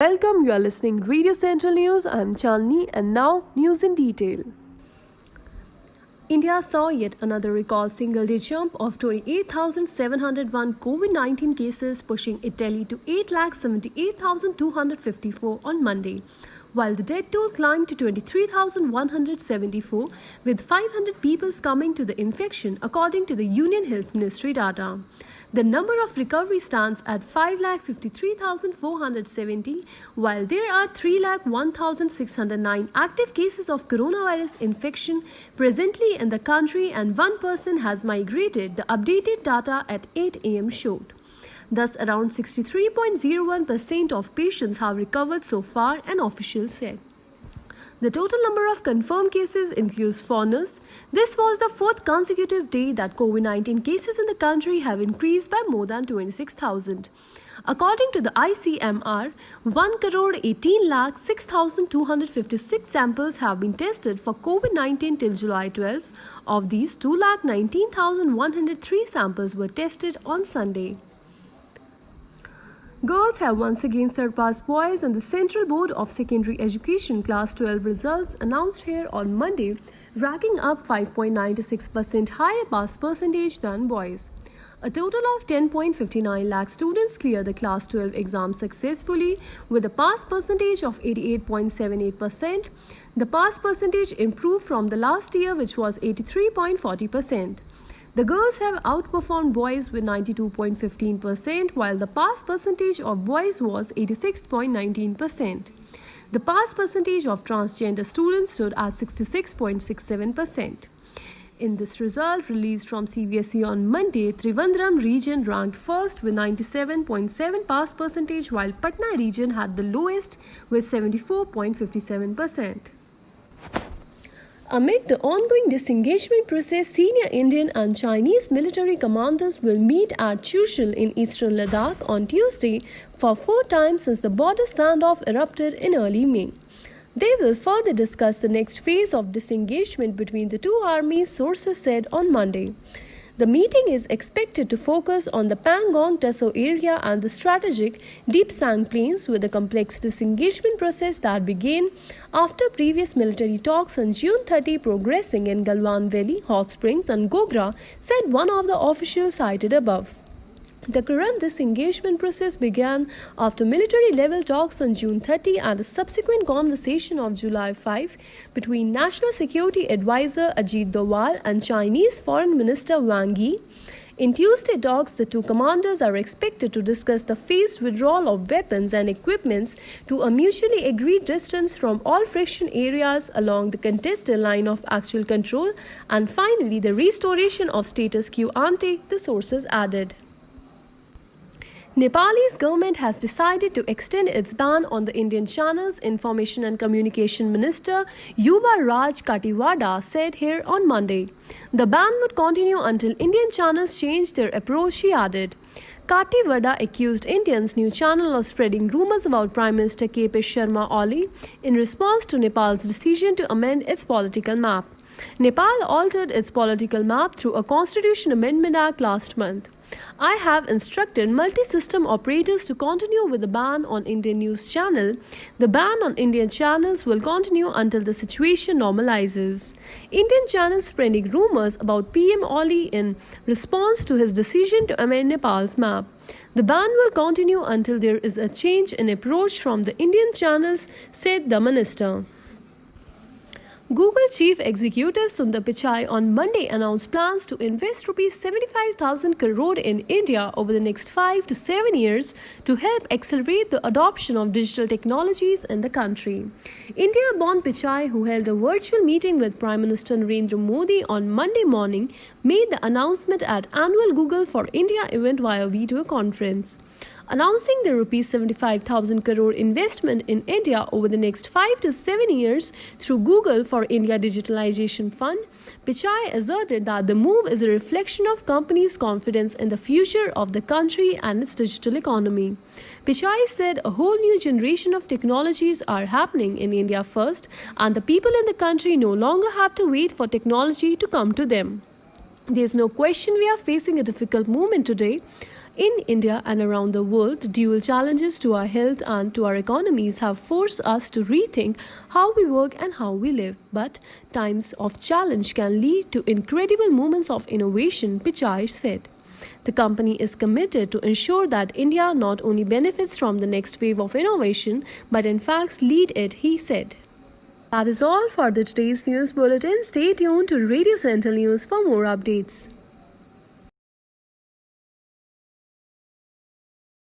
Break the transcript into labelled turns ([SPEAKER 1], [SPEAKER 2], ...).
[SPEAKER 1] Welcome, you are listening Radio Central News. I am Chalni and now news in detail. India saw yet another record single-day jump of 28,701 COVID-19 cases, pushing Italy to 8,78,254 on Monday, while the death toll climbed to 23,174, with 500 people succumbing to the infection, according to the Union Health Ministry data. The number of recovery stands at 5,53,470, while there are 3,01,609 active cases of coronavirus infection presently in the country and one person has migrated, the updated data at 8 a.m. showed. Thus, around 63.01% of patients have recovered so far, an official said. The total number of confirmed cases includes foreigners. This was the fourth consecutive day that COVID-19 cases in the country have increased by more than 26,000. According to the ICMR, 1,18,06,256 samples have been tested for COVID-19 till July 12. Of these, 2,19,103 samples were tested on Sunday. Girls have once again surpassed boys, and the Central Board of Secondary Education Class 12 results announced here on Monday, racking up 5.96% higher pass percentage than boys. A total of 10.59 lakh students cleared the Class 12 exam successfully with a pass percentage of 88.78%. The pass percentage improved from the last year, which was 83.40%. The girls have outperformed boys with 92.15%, while the pass percentage of boys was 86.19%. The pass percentage of transgender students stood at 66.67%. In this result, released from CBSE on Monday, Trivandrum region ranked first with 97.7 pass percentage, while Patna region had the lowest with 74.57%. Amid the ongoing disengagement process, senior Indian and Chinese military commanders will meet at Chushul in eastern Ladakh on Tuesday for 4 times since the border standoff erupted in early May. They will further discuss the next phase of disengagement between the two armies, sources said on Monday. The meeting is expected to focus on the Pangong-Taso area and the strategic Deep Sang Plains, with a complex disengagement process that began after previous military talks on June 30 progressing in Galwan Valley, Hot Springs and Gogra, said one of the officials cited above. The current disengagement process began after military-level talks on June 30 and a subsequent conversation of July 5 between National Security Advisor Ajit Doval and Chinese Foreign Minister Wang Yi. In Tuesday talks, the two commanders are expected to discuss the phased withdrawal of weapons and equipments to a mutually agreed distance from all friction areas along the contested line of actual control, and finally the restoration of status quo ante, the sources added. Nepal's government has decided to extend its ban on the Indian channels, Information and Communication Minister Yuva Raj Katiwada said here on Monday. The ban would continue until Indian channels change their approach, she added. Katiwada accused India's new channel of spreading rumors about Prime Minister KP Sharma Oli in response to Nepal's decision to amend its political map. Nepal altered its political map through a constitution amendment act last month. I have instructed multi-system operators to continue with the ban on Indian news channel. The ban on Indian channels will continue until the situation normalizes. Indian channels spreading rumors about PM Oli in response to his decision to amend Nepal's map. The ban will continue until there is a change in approach from the Indian channels, said the minister. Google Chief Executive Sundar Pichai on Monday announced plans to invest Rs 75,000 crore in India over the next 5 to 7 years to help accelerate the adoption of digital technologies in the country. India-born Pichai, who held a virtual meeting with Prime Minister Narendra Modi on Monday morning, made the announcement at annual Google for India event via video conference. Announcing the Rs 75,000 crore investment in India over the next 5 to 7 years through Google for India Digitalization Fund, Pichai asserted that the move is a reflection of company's confidence in the future of the country and its digital economy. Pichai said a whole new generation of technologies are happening in India first, and the people in the country no longer have to wait for technology to come to them. There is no question we are facing a difficult moment today. In India and around the world, dual challenges to our health and to our economies have forced us to rethink how we work and how we live. But times of challenge can lead to incredible moments of innovation, Pichai said. The company is committed to ensure that India not only benefits from the next wave of innovation, but in fact lead it, he said. That is all for today's news bulletin. Stay tuned to Radio Central News for more updates.